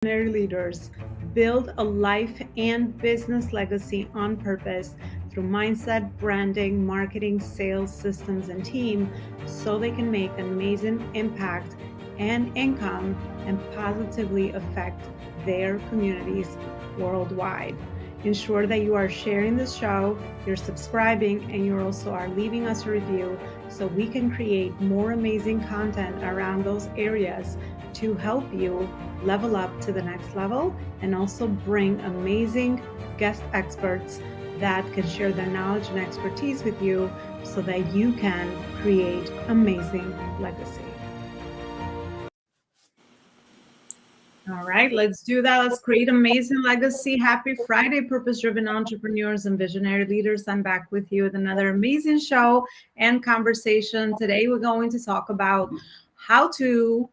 visionary leaders build a life and business legacy on purpose through mindset, branding, marketing, sales, systems, and team so they can make an amazing impact and income and positively affect their communities worldwide. Ensure that you are sharing this show, you're subscribing, and you also are leaving us a review so we can create more amazing content around those areas to help you level up to the next level and also bring amazing guest experts that can share their knowledge and expertise with you so that you can create amazing legacy. All right, let's do that. Let's create amazing legacy. Happy Friday, purpose-driven entrepreneurs and visionary leaders. I'm back with you with another amazing show and conversation. Today, we're going to talk about how to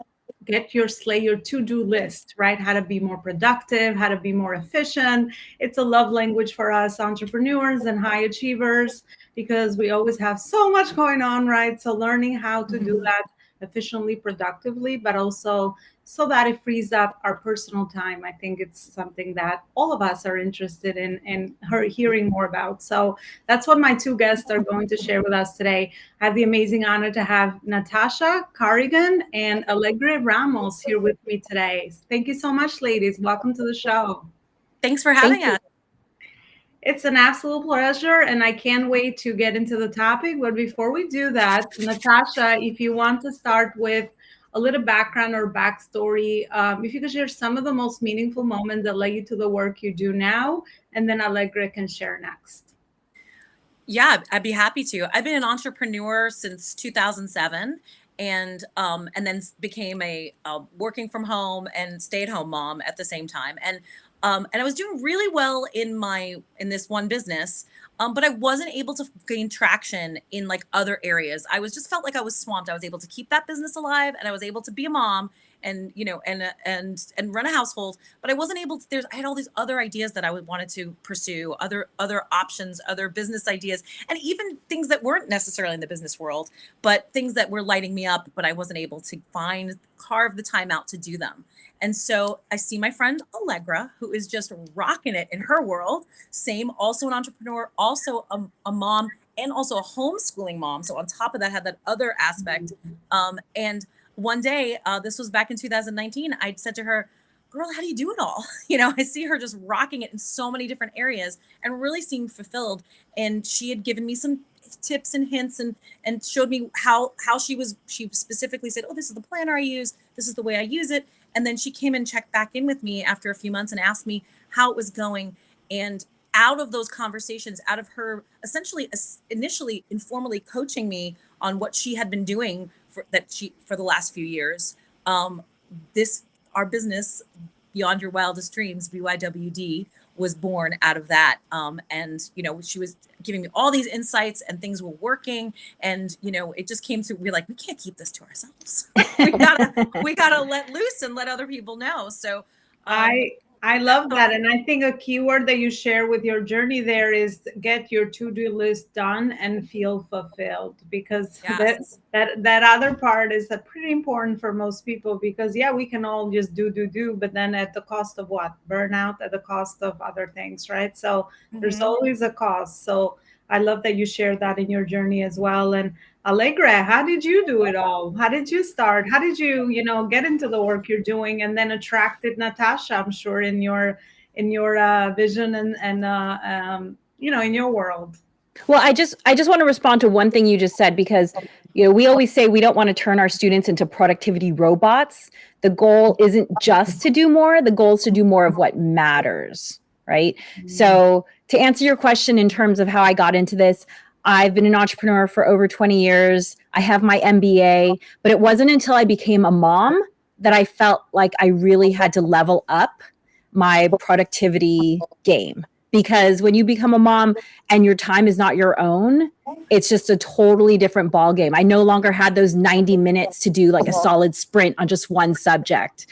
get your to-do list, right? How to be more productive, how to be more efficient. It's a love language for us entrepreneurs and high achievers because we always have so much going on, right? So learning how to do that efficiently, productively, but also so that it frees up our personal time. I think it's something that all of us are interested in hearing more about. So that's what my two guests are going to share with us today. I have the amazing honor to have Natascha Corrigan and Alegre Ramos here with me today. Thank you so much, ladies. Welcome to the show. Thanks for having us. It's an absolute pleasure, and I can't wait to get into the topic. But before we do that, Natascha, if you want to start with a little background or backstory, if you could share some of the most meaningful moments that led you to the work you do now, and then Alegre can share next. Yeah, I'd be happy to. I've been an entrepreneur since 2007, and then became a working from home and stay-at-home mom at the same time. And I was doing really well in this one business, but I wasn't able to gain traction in like other areas. I was just felt like I was swamped. I was able to keep that business alive, and I was able to be a mom and and run a household, but I wasn't able to. I had all these other ideas that I wanted to pursue, other options, other business ideas, and even things that weren't necessarily in the business world, but things that were lighting me up, but I wasn't able to carve the time out to do them. And so I see my friend Allegra, who is just rocking it in her world. Same, also an entrepreneur, also a mom, and also a homeschooling mom. So on top of that, had that other aspect. And one day, this was back in 2019, I said to her, girl, how do you do it all? I see her just rocking it in so many different areas and really seemed fulfilled. And she had given me some tips and hints and showed me how she specifically said, oh, this is the planner I use. This is the way I use it. And then she came and checked back in with me after a few months and asked me how it was going. And out of those conversations, out of her essentially initially informally coaching me on what she had been doing for the last few years, our business, Beyond Your Wildest Dreams, BYWD, was born out of that. And she was giving me all these insights, and things were working. And it just came through. We're like, we can't keep this to ourselves. we gotta let loose and let other people know. So I love that. And I think a keyword that you share with your journey there is get your to-do list done and feel fulfilled, because yes. that other part is pretty important for most people, because we can all just do, but then at the cost of what? Burnout, at the cost of other things, right? So there's always a cost. So I love that you shared that in your journey as well. And Alegre, how did you do it all? How did you start? How did you, get into the work you're doing, and then attracted Natascha, I'm sure, in your vision and in your world? Well, I just want to respond to one thing you just said, because we always say we don't want to turn our students into productivity robots. The goal isn't just to do more. The goal is to do more of what matters, right? Mm-hmm. So to answer your question in terms of how I got into this, I've been an entrepreneur for over 20 years. I have my MBA, but it wasn't until I became a mom that I felt like I really had to level up my productivity game. Because when you become a mom and your time is not your own, it's just a totally different ball game. I no longer had those 90 minutes to do like a solid sprint on just one subject,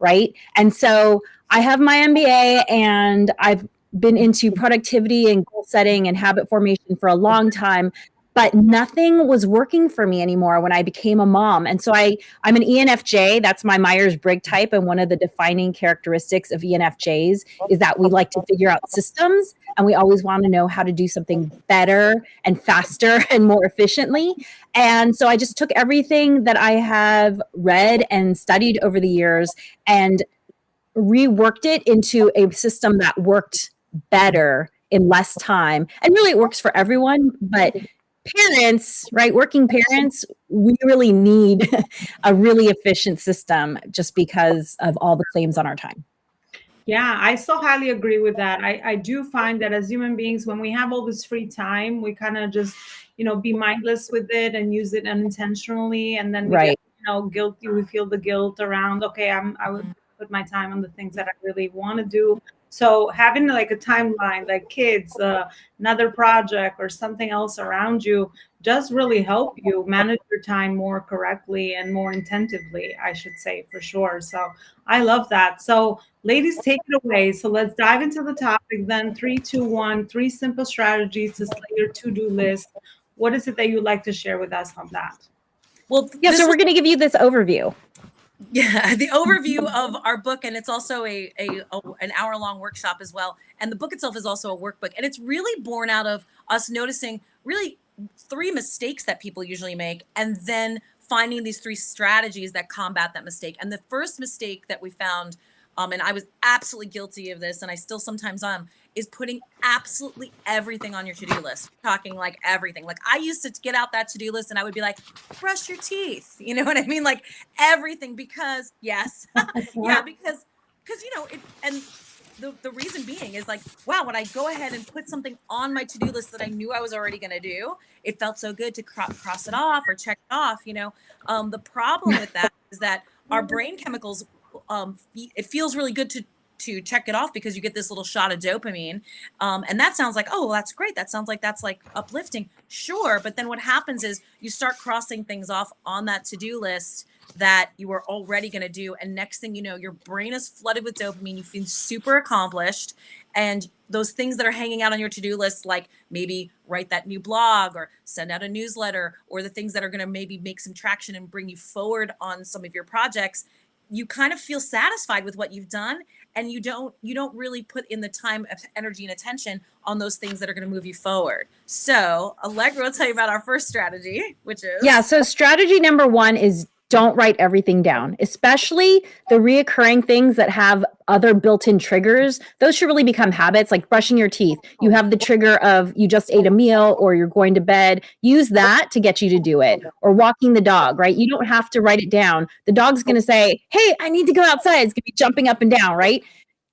right? And so I have my MBA, and I've been into productivity and goal setting and habit formation for a long time. but nothing was working for me anymore when I became a mom. And so I'm an ENFJ. That's my Myers-Briggs type. And one of the defining characteristics of ENFJs is that we like to figure out systems, and we always want to know how to do something better and faster and more efficiently. And so I just took everything that I have read and studied over the years and reworked it into a system that worked better in less time. And really, it works for everyone, but parents, right? Working parents, we really need a really efficient system just because of all the claims on our time. Yeah, I so highly agree with that. I do find that as human beings, when we have all this free time, we kind of just, be mindless with it and use it unintentionally. And then we Right. get, guilty. We feel the guilt around, okay, I would put my time on the things that I really want to do. So having like a timeline, like kids, another project or something else around you does really help you manage your time more correctly and more intentively, I should say, for sure. So I love that. So ladies, take it away. So let's dive into the topic then. 3, 2, 1, 3 simple strategies to slay your to-do list. What is it that you'd like to share with us on that? Well, Yeah, so we're going to give you this overview. Yeah, the overview of our book, and it's also an hour-long workshop as well. And the book itself is also a workbook, and it's really born out of us noticing really 3 mistakes that people usually make, and then finding these 3 strategies that combat that mistake. And the first mistake that we found, and I was absolutely guilty of this, and I still sometimes am, is putting absolutely everything on your to-do list. Talking like everything. Like I used to get out that to-do list and I would be like, brush your teeth. You know what I mean? Like everything, because yes. Yeah, because it, and the reason being is like, wow, when I go ahead and put something on my to-do list that I knew I was already going to do, it felt so good to cross it off or check it off. The problem with that is that our brain chemicals, it feels really good to check it off because you get this little shot of dopamine. And that sounds like, oh, well, that's great. That sounds like that's like uplifting. Sure. But then what happens is you start crossing things off on that to-do list that you were already going to do. And next thing you know, your brain is flooded with dopamine. You feel super accomplished. And those things that are hanging out on your to-do list, like maybe write that new blog or send out a newsletter, or the things that are going to maybe make some traction and bring you forward on some of your projects, you kind of feel satisfied with what you've done, and you don't really put in the time, energy, and attention on those things that are going to move you forward. So Allegra will tell you about our first strategy, which is... Yeah, so strategy number 1 is don't write everything down, especially the reoccurring things that have other built-in triggers. Those should really become habits, like brushing your teeth. You have the trigger of you just ate a meal or you're going to bed. Use that to get you to do it. Or walking the dog, right? You don't have to write it down. The dog's going to say, hey, I need to go outside. It's going to be jumping up and down, right?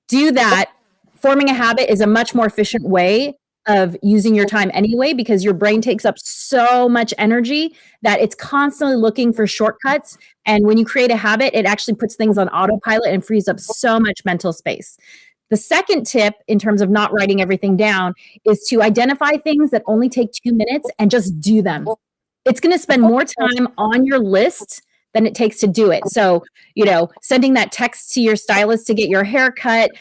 Do that. Forming a habit is a much more efficient way of using your time anyway, because your brain takes up so much energy that it's constantly looking for shortcuts. And when you create a habit, it actually puts things on autopilot and frees up so much mental space. The second tip in terms of not writing everything down is to identify things that only take 2 minutes and just do them. It's going to spend more time on your list than it takes to do it. So, sending that text to your stylist to get your hair cut,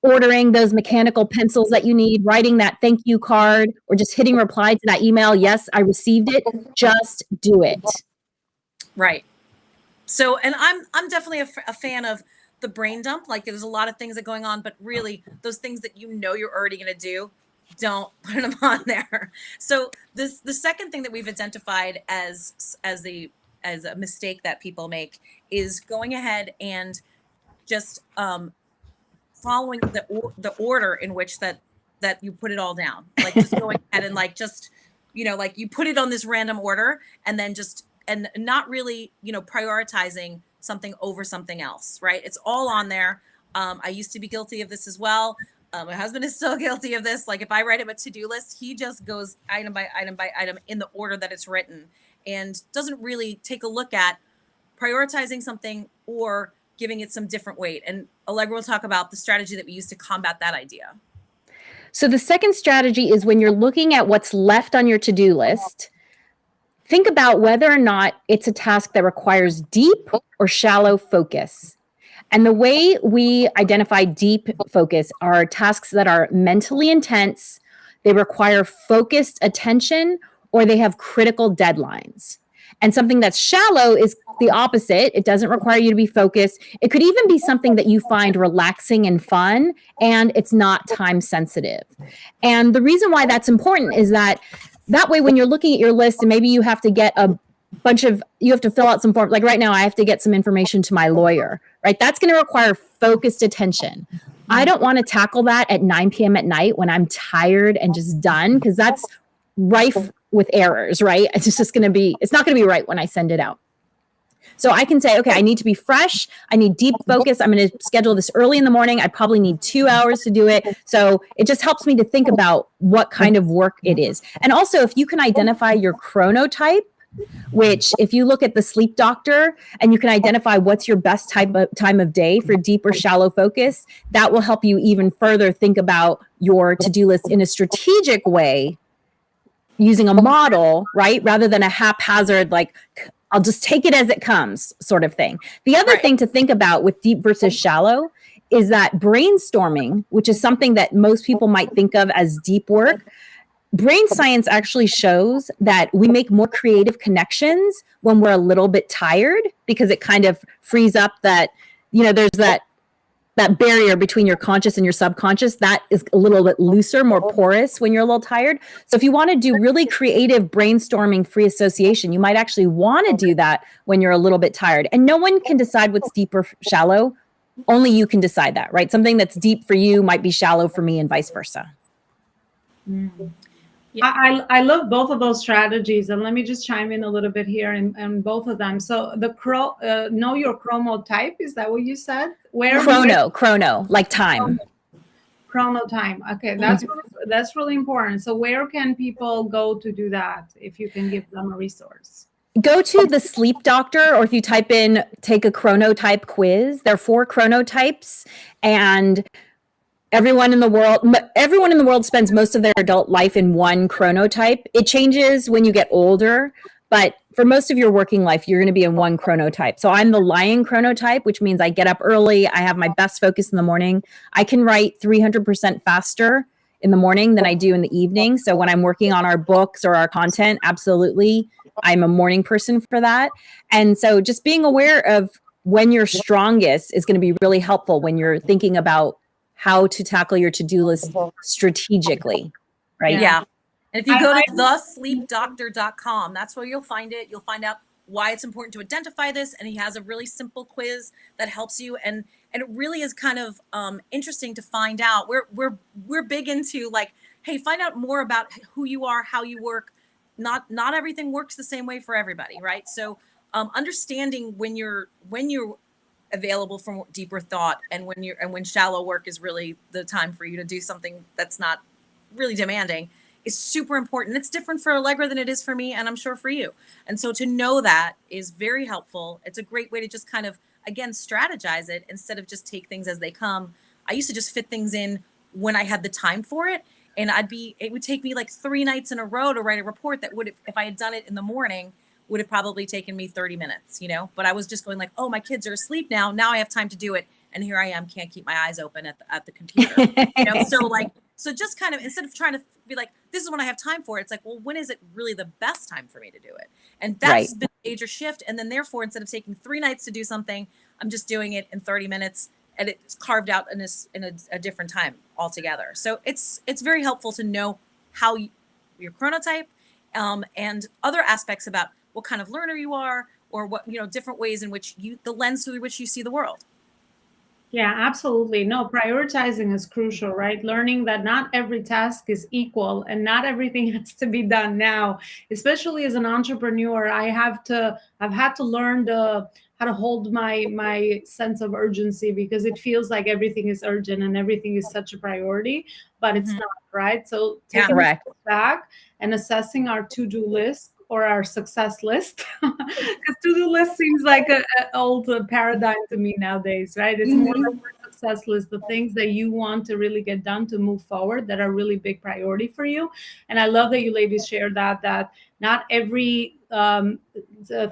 ordering those mechanical pencils that you need, writing that thank you card, or just hitting reply to that email. Yes, I received it. Just do it. Right. So, and I'm definitely a fan of the brain dump. Like there's a lot of things that are going on, but really those things that you're already going to do, don't put them on there. So the second thing that we've identified as a mistake that people make is going ahead and just following the order in which that you put it all down, like just going ahead and like just like you put it on this random order and then and not really prioritizing something over something else, right? It's all on there. I used to be guilty of this as well. My husband is still guilty of this. Like if I write him a to-do list, he just goes item by item by item in the order that it's written and doesn't really take a look at prioritizing something or giving it some different weight. And Allegra will talk about the strategy that we use to combat that idea. So the second strategy is when you're looking at what's left on your to-do list, think about whether or not it's a task that requires deep or shallow focus. And the way we identify deep focus are tasks that are mentally intense, they require focused attention, or they have critical deadlines. And something that's shallow is the opposite. It doesn't require you to be focused. It could even be something that you find relaxing and fun, and it's not time sensitive. And the reason why that's important is that way, when you're looking at your list and maybe you have to get you have to fill out some forms. Like right now, I have to get some information to my lawyer, right? That's going to require focused attention. I don't want to tackle that at 9 p.m. at night when I'm tired and just done, because that's rife with errors, right? It's not going to be right when I send it out. So I can say, okay, I need to be fresh. I need deep focus. I'm going to schedule this early in the morning. I probably need 2 hours to do it. So it just helps me to think about what kind of work it is. And also, if you can identify your chronotype, which if you look at the sleep doctor and you can identify what's your best time of day for deep or shallow focus, that will help you even further think about your to-do list in a strategic way, using a model, right? Rather than a haphazard, like, I'll just take it as it comes sort of thing. The other thing to think about with deep versus shallow is that brainstorming, which is something that most people might think of as deep work, brain science actually shows that we make more creative connections when we're a little bit tired, because it kind of frees up that, there's that barrier between your conscious and your subconscious that is a little bit looser, more porous when you're a little tired. So if you want to do really creative brainstorming free association, you might actually want to do that when you're a little bit tired. And no one can decide what's deep or shallow. Only you can decide that, right? Something that's deep for you might be shallow for me, and vice versa. Mm. Yeah. I love both of those strategies, and let me just chime in a little bit here in both of them. So the know your chronotype, is that what you said? Chrono, like time. Chrono time. Okay, that's really important. So where can people go to do that, if you can give them a resource? Go to the sleep doctor, or if you type in take a chronotype quiz. There are 4 chronotypes, and everyone in the world spends most of their adult life in one chronotype. It changes when you get older, but for most of your working life, you're going to be in one chronotype. So I'm the lion chronotype, which means I get up early. I have my best focus in the morning. I can write 300% faster in the morning than I do in the evening. So when I'm working on our books or our content, absolutely, I'm a morning person for that. And so just being aware of when you're strongest is going to be really helpful when you're thinking about how to tackle your to-do list strategically, right? Yeah. And if you go to thesleepdoctor.com, that's where you'll find it. You'll find out why it's important to identify this. And he has a really simple quiz that helps you. And it really is kind of interesting to find out. We're big into like, hey, find out more about who you are, how you work. Not everything works the same way for everybody, right? So understanding when you're available for deeper thought, and when shallow work is really the time for you to do something that's not really demanding, is super important. It's different for Allegra than it is for me, and I'm sure for you. And so to know that is very helpful. It's a great way to just kind of, again, strategize it instead of just take things as they come. I used to just fit things in when I had the time for it, and it would take me like 3 nights in a row to write a report that would have, if I had done it in the morning, would have probably taken me 30 minutes, but I was just going like, oh, my kids are asleep now. Now I have time to do it. And here I am, can't keep my eyes open at the computer. So just kind of, instead of trying to be like, this is when I have time for it, it's like, well, when is it really the best time for me to do it? And that's been a major shift. And then therefore, instead of taking 3 nights to do something, I'm just doing it in 30 minutes, and it's carved out in a different time altogether. So it's very helpful to know how your chronotype and other aspects about what kind of learner you are, or what, different ways in which the lens through which you see the world. Yeah, absolutely. No, prioritizing is crucial, right? Learning that not every task is equal and not everything has to be done now. Especially as an entrepreneur, I've had to learn how to hold my sense of urgency, because it feels like everything is urgent and everything is such a priority, but it's not, right? So taking a step back and assessing our to-do list or our success list, because to-do list seems like an old paradigm to me nowadays, right? It's more like success list, the things that you want to really get done to move forward that are really big priority for you. And I love that you ladies shared that not every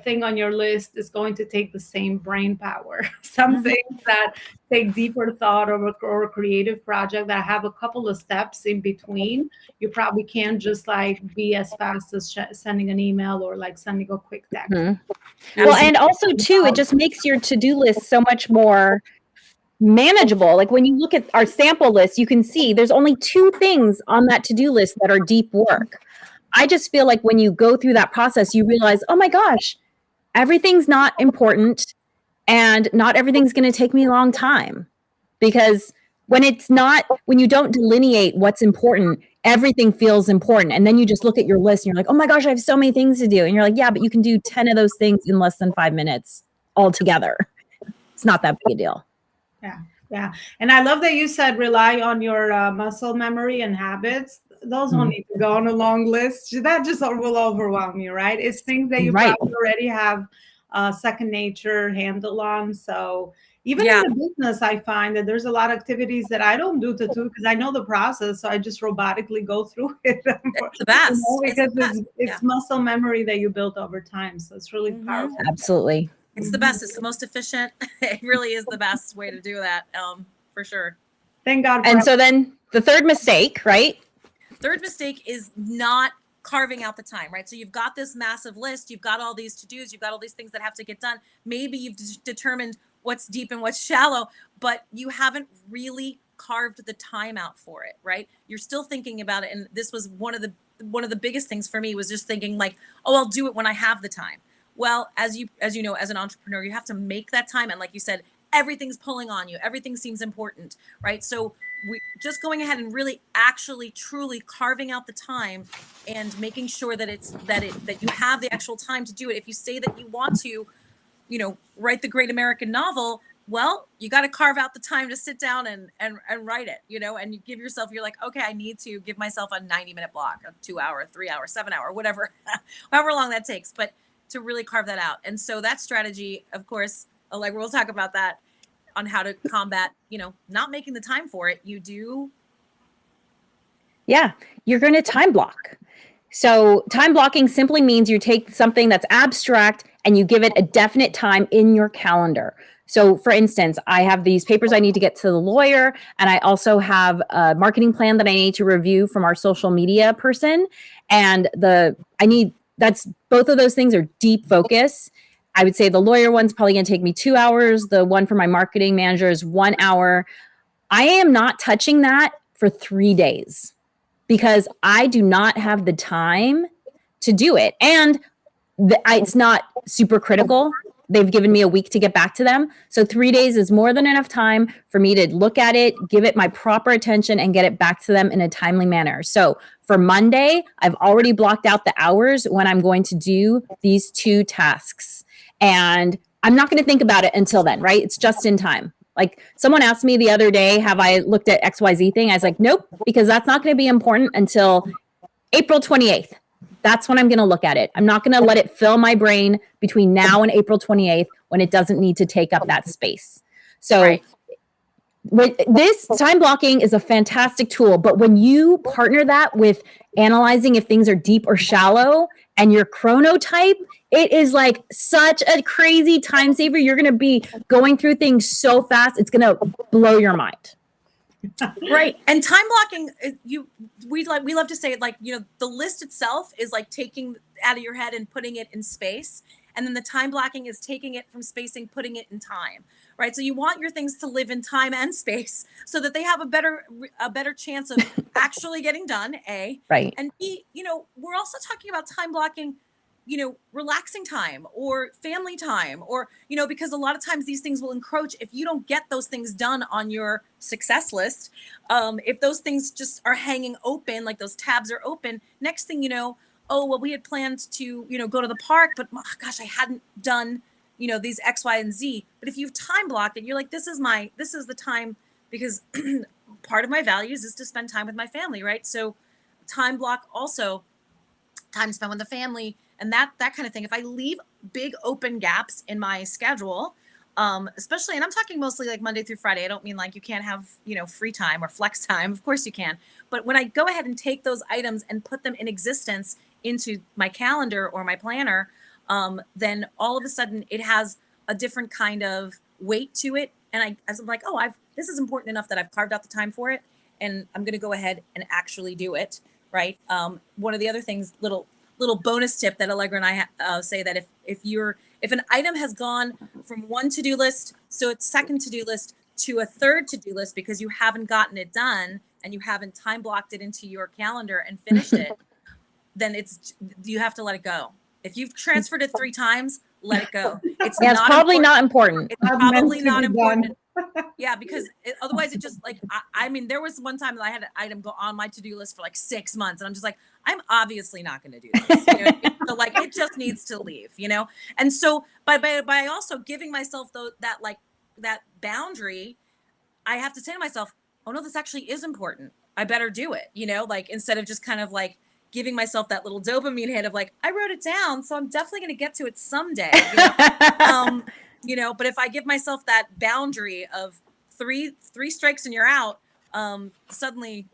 thing on your list is going to take the same brain power. Some things that take deeper thought or a creative project that have a couple of steps in between, you probably can't just like be as fast as sending an email or like sending a quick text. Well, and also too, it just makes your to-do list so much more manageable. Like when you look at our sample list, you can see there's only 2 things on that to-do list that are deep work. I just feel like when you go through that process, you realize, oh my gosh, everything's not important and not everything's going to take me a long time. Because when you don't delineate what's important, everything feels important. And then you just look at your list and you're like, oh my gosh, I have so many things to do. And you're like, yeah, but you can do 10 of those things in less than 5 minutes altogether. It's not that big a deal. Yeah. Yeah. And I love that you said rely on your muscle memory and habits. Those don't need to go on a long list. That just will overwhelm you, right? It's things that you probably already have second nature handle on. So even in the business, I find that there's a lot of activities that I don't do because I know the process. So I just robotically go through it. It's the best. Because it's muscle memory that you build over time. So it's really powerful. Absolutely. It's the best. It's the most efficient. It really is the best way to do that, for sure. Thank God. And so then the third mistake, right? Third mistake is not carving out the time, right? So you've got this massive list. You've got all these to-dos. You've got all these things that have to get done. Maybe you've determined what's deep and what's shallow, but you haven't really carved the time out for it, right? You're still thinking about it. And this was one of the biggest things for me was just thinking like, oh, I'll do it when I have the time. Well, as you know, as an entrepreneur, you have to make that time. And like you said, everything's pulling on you. Everything seems important, right? So we just going ahead and really actually truly carving out the time and making sure that that you have the actual time to do it. If you say that you want to, write the great American novel, well, you got to carve out the time to sit down and write it, and you give yourself, you're like, okay, I need to give myself a 90-minute block, a 2 hour, 3 hour, 7 hour, whatever, however long that takes, but to really carve that out. And so that strategy, of course, like we'll talk about that on how to combat, not making the time for it. You're going to time block. So time blocking simply means you take something that's abstract and you give it a definite time in your calendar. So for instance, I have these papers I need to get to the lawyer, and I also have a marketing plan that I need to review from our social media person. And both of those things are deep focus. I would say the lawyer one's probably going to take me 2 hours. The one for my marketing manager is 1 hour. I am not touching that for 3 days because I do not have the time to do it. And it's not super critical. They've given me a week to get back to them. So 3 days is more than enough time for me to look at it, give it my proper attention, and get it back to them in a timely manner. So for Monday, I've already blocked out the hours when I'm going to do these 2 tasks. And I'm not going to think about it until then, right? It's just in time. Like someone asked me the other day, have I looked at XYZ thing? I was like, nope, because that's not going to be important until April 28th. That's when I'm going to look at it. I'm not going to let it fill my brain between now and April 28th when it doesn't need to take up that space. So this time blocking is a fantastic tool, but when you partner that with analyzing if things are deep or shallow and your chronotype, it is like such a crazy time saver. You're going to be going through things so fast. It's going to blow your mind. Right. And time blocking, we love to say it like, the list itself is like taking out of your head and putting it in space. And then the time blocking is taking it from spacing, putting it in time, right? So you want your things to live in time and space so that they have a better chance of actually getting done, A. Right. And B, we're also talking about time blocking, relaxing time or family time or, because a lot of times these things will encroach if you don't get those things done on your success list. If those things just are hanging open, like those tabs are open, next thing you know, oh, well, we had planned to, go to the park, but gosh, I hadn't done, these X, Y, and Z. But if you've time blocked it, you're like, this is the time because part of my values is to spend time with my family, right? So time block also time spent with the family and that kind of thing. If I leave big open gaps in my schedule, especially, and I'm talking mostly like Monday through Friday. I don't mean like you can't have, free time or flex time. Of course you can. But when I go ahead and take those items and put them in existence into my calendar or my planner, then all of a sudden it has a different kind of weight to it. And I'm like, oh, this is important enough that I've carved out the time for it, and I'm going to go ahead and actually do it. Right. One of the other things, little bonus tip that Allegra and I say, that if an item has gone from one to-do list, so it's second to-do list, to a third to-do list because you haven't gotten it done and you haven't time blocked it into your calendar and finished it, then you have to let it go. If you've transferred it 3 times, let it go. It's probably not important. It's probably not important. Yeah, because otherwise it just, like, I mean, there was one time that I had an item go on my to-do list for like 6 months, and I'm just like, I'm obviously not going to do this. So like, it just needs to leave, And so by also giving myself that boundary, I have to say to myself, oh no, this actually is important. I better do it, like, instead of just kind of like giving myself that little dopamine hit of like, I wrote it down, so I'm definitely going to get to it someday. But if I give myself that boundary of three strikes and you're out, suddenly,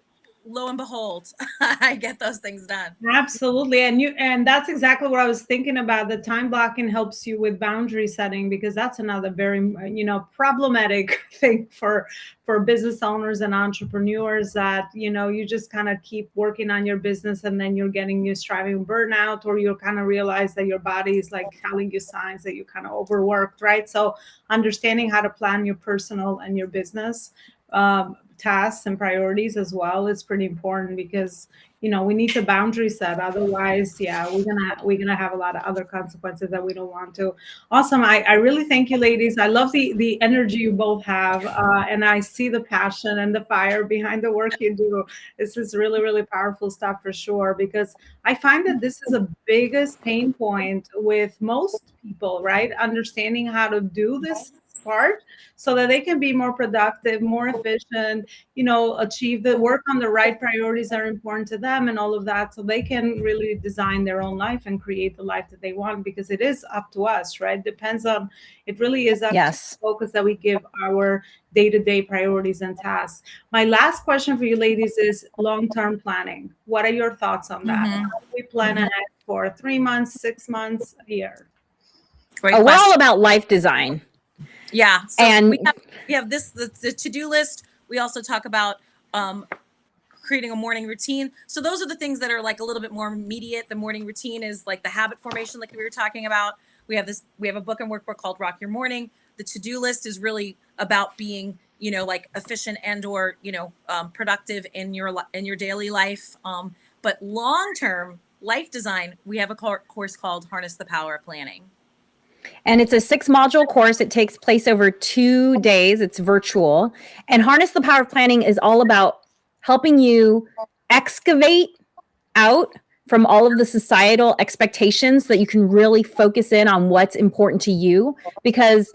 lo and behold, I get those things done. Absolutely. And that's exactly what I was thinking about. The time blocking helps you with boundary setting, because that's another very, problematic thing for business owners and entrepreneurs, that, you just kind of keep working on your business, and then you're striving burnout, or you kind of realize that your body is like telling you signs that you kind of overworked, right? So understanding how to plan your personal and your business tasks and priorities as well is pretty important, because we need to boundary set. Otherwise, we're gonna have a lot of other consequences that we don't want to. Awesome. I really thank you, ladies. I love the energy you both have, and I see the passion and the fire behind the work you do. This is really, really powerful stuff for sure, because I find that this is the biggest pain point with most people, right? Understanding how to do this part so that they can be more productive, more efficient, achieve the work on the right priorities that are important to them and all of that, so they can really design their own life and create the life that they want, because it is up to us, right? It really is up to the focus that we give our day-to-day priorities and tasks. My last question for you ladies is long-term planning. What are your thoughts on that? How do we plan ahead for 3 months, 6 months, a year? We're all about life design. Yeah. So and we have the to-do list. We also talk about creating a morning routine. So those are the things that are like a little bit more immediate. The morning routine is like the habit formation, like we were talking about. We have a book and workbook called Rock Your Morning. The to-do list is really about being, like efficient and or, productive in your daily life. But long-term life design, we have a course called Harness the Power of Planning. And it's a 6-module course. It takes place over 2 days. It's virtual. And Harness the Power of Planning is all about helping you excavate out from all of the societal expectations so that you can really focus in on what's important to you, because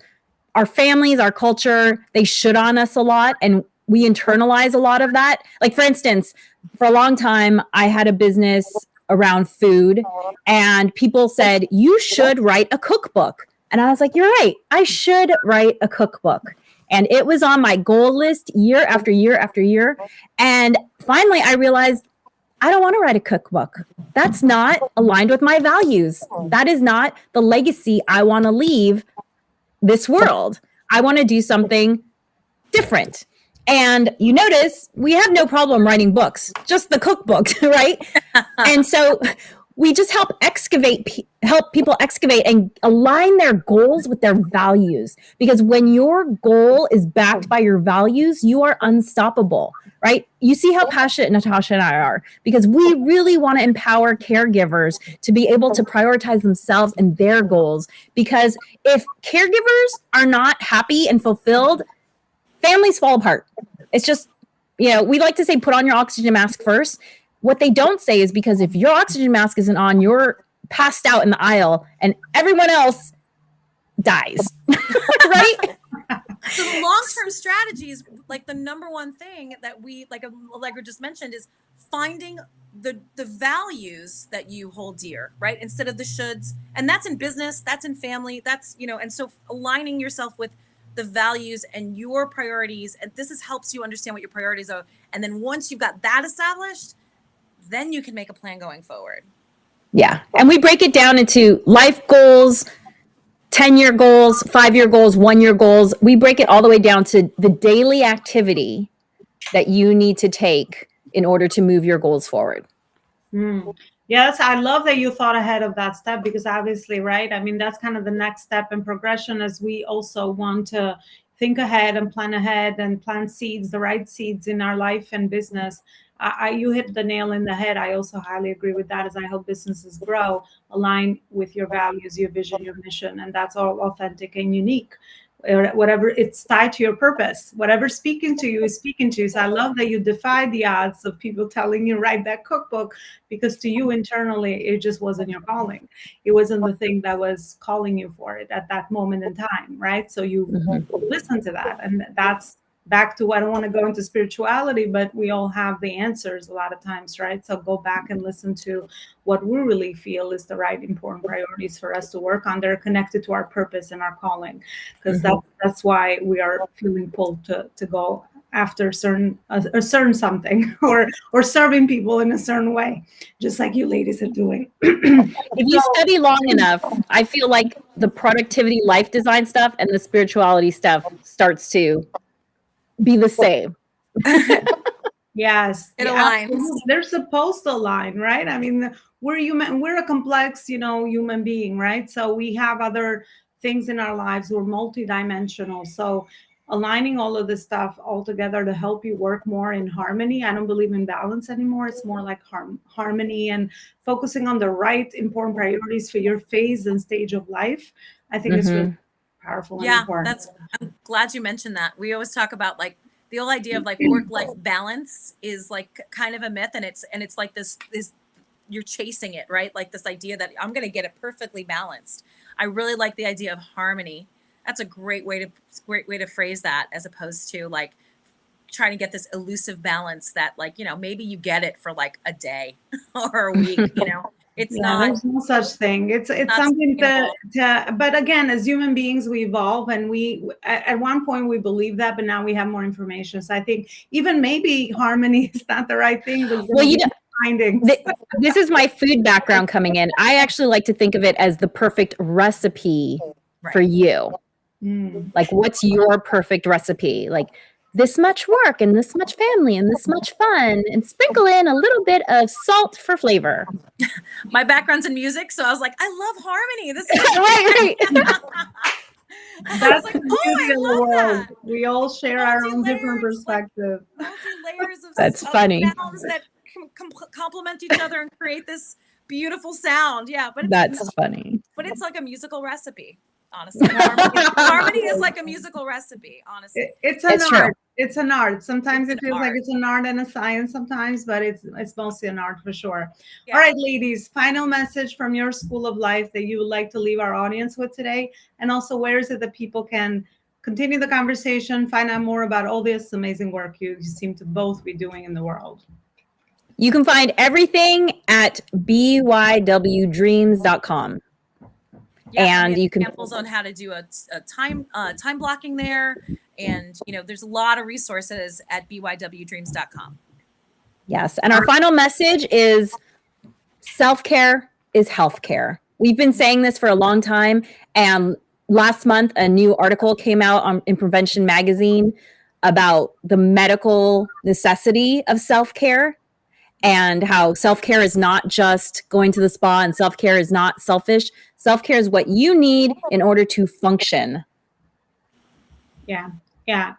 our families, our culture, they should on us a lot, and we internalize a lot of that. Like, for instance, for a long time, I had a business around food, and people said, you should write a cookbook. And I was like, you're right. I should write a cookbook. And it was on my goal list year after year after year. And finally, I realized I don't want to write a cookbook. That's not aligned with my values. That is not the legacy I want to leave this world. I want to do something different. And you notice we have no problem writing books, just the cookbooks, right? And so we just help people excavate and align their goals with their values. Because when your goal is backed by your values, you are unstoppable, right? You see how passionate Natasha and I are, because we really want to empower caregivers to be able to prioritize themselves and their goals. Because if caregivers are not happy and fulfilled, families fall apart. It's just, we like to say, put on your oxygen mask first. What they don't say is, because if your oxygen mask isn't on, you're passed out in the aisle and everyone else dies, right? So the long-term strategy is like the number one thing that we, like Allegra just mentioned, is finding the values that you hold dear, right? Instead of the shoulds. And that's in business, that's in family, that's, and so aligning yourself with the values and your priorities. And helps you understand what your priorities are. And then once you've got that established, then you can make a plan going forward. Yeah. And we break it down into life goals, 10-year goals, 5-year goals, 1-year goals. We break it all the way down to the daily activity that you need to take in order to move your goals forward. Yes, I love that you thought ahead of that step, because obviously, right? I mean, that's kind of the next step in progression, as we also want to think ahead and plant seeds, the right seeds in our life and business. You hit the nail in the head. I also highly agree with that, as I hope businesses grow, align with your values, your vision, your mission, and that's all authentic and unique. Or whatever, it's tied to your purpose. Whatever's speaking to you is speaking to you. So I love that you defy the odds of people telling you write that cookbook, because to you internally, it just wasn't your calling. It wasn't the thing that was calling you for it at that moment in time, right? So you listen to that, and that's back to, I don't want to go into spirituality, but we all have the answers a lot of times, right? So go back and listen to what we really feel is the right important priorities for us to work on. They're connected to our purpose and our calling, because that's why we are feeling pulled to go after a certain something, or serving people in a certain way, just like you ladies are doing. If you study long enough, I feel like the productivity life design stuff and the spirituality stuff starts to be the same. Yes, it aligns. They're supposed to align, right? I mean, we're human. We're a complex, human being, right? So we have other things in our lives. We're multidimensional. So aligning all of this stuff all together to help you work more in harmony. I don't believe in balance anymore. It's more like harmony, and focusing on the right important priorities for your phase and stage of life. I think it's really powerful and important. I'm glad you mentioned that. We always talk about like the whole idea of like work-life balance is like kind of a myth, and it's like this you're chasing it, right? Like this idea that I'm going to get it perfectly balanced. I really like the idea of harmony. That's a great way to phrase that, as opposed to like trying to get this elusive balance that, like, maybe you get it for like a day or a week, It's not. There's no such thing. It's something but again, as human beings, we evolve, and we at one point we believe that, but now we have more information. So I think even maybe harmony is not the right thing. Well, findings. This is my food background coming in. I actually like to think of it as the perfect recipe for you. Like, what's your perfect recipe? Like, this much work and this much family and this much fun, and sprinkle in a little bit of salt for flavor. My background's in music, so I was like, I love harmony. This is right. That's like, the beauty of the world. That. We all share our own different perspective. Multi-layers of That's funny. Sounds that complement each other and create this beautiful sound. Yeah, but that's funny. But it's like a musical recipe. Honestly, harmony is like a musical recipe. Honestly, it's an art. It's an art. Sometimes it feels like it's an art and a science sometimes, but it's mostly an art for sure. Yeah. All right, ladies, final message from your school of life that you would like to leave our audience with today, and also where is it that people can continue the conversation, find out more about all this amazing work you seem to both be doing in the world. You can find everything at bywdreams.com. Yeah, and you can examples on how to do a time blocking there, and there's a lot of resources at bywdreams.com. Yes, and our final message is self-care is healthcare. We've been saying this for a long time, and last month a new article came out in Prevention Magazine about the medical necessity of self-care, and how self-care is not just going to the spa, and self-care is not selfish. Self-care is what you need in order to function. Yeah.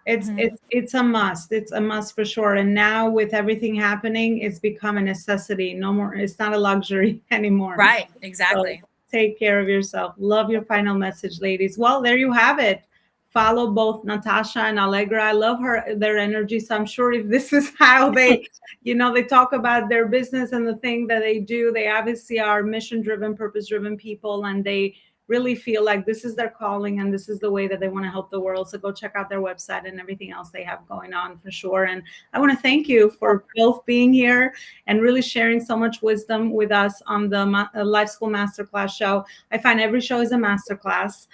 It's a must. It's a must for sure. And now with everything happening, it's become a necessity. No more. It's not a luxury anymore. Right. Exactly. So take care of yourself. Love your final message, ladies. Well, there you have it. Follow both Natascha and Allegra. I love their energy. So I'm sure if this is how they, they talk about their business and the thing that they do, they obviously are mission-driven, purpose-driven people, and they really feel like this is their calling and this is the way that they want to help the world. So go check out their website and everything else they have going on for sure. And I want to thank you for both being here and really sharing so much wisdom with us on the Life School Masterclass show. I find every show is a masterclass.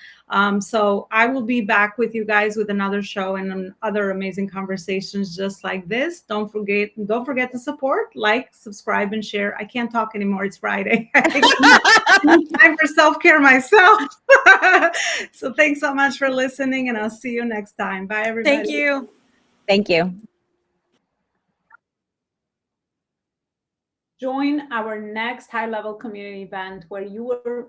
So I will be back with you guys with another show and other amazing conversations just like this. Don't forget to support, like, subscribe, and share. I can't talk anymore. It's Friday. I think I need time for self-care myself. So thanks so much for listening, and I'll see you next time. Bye, everybody. Thank you. Thank you. Join our next high-level community event where you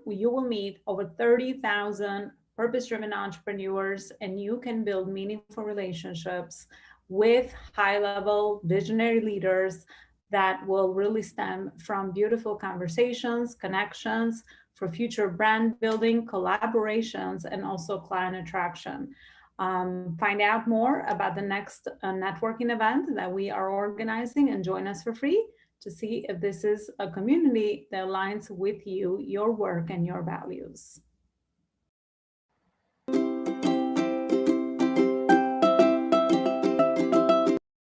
will meet over 30,000 purpose-driven entrepreneurs, and you can build meaningful relationships with high-level visionary leaders that will really stem from beautiful conversations, connections for future brand building, collaborations, and also client attraction. Find out more about the next networking event that we are organizing and join us for free to see if this is a community that aligns with you, your work, and your values.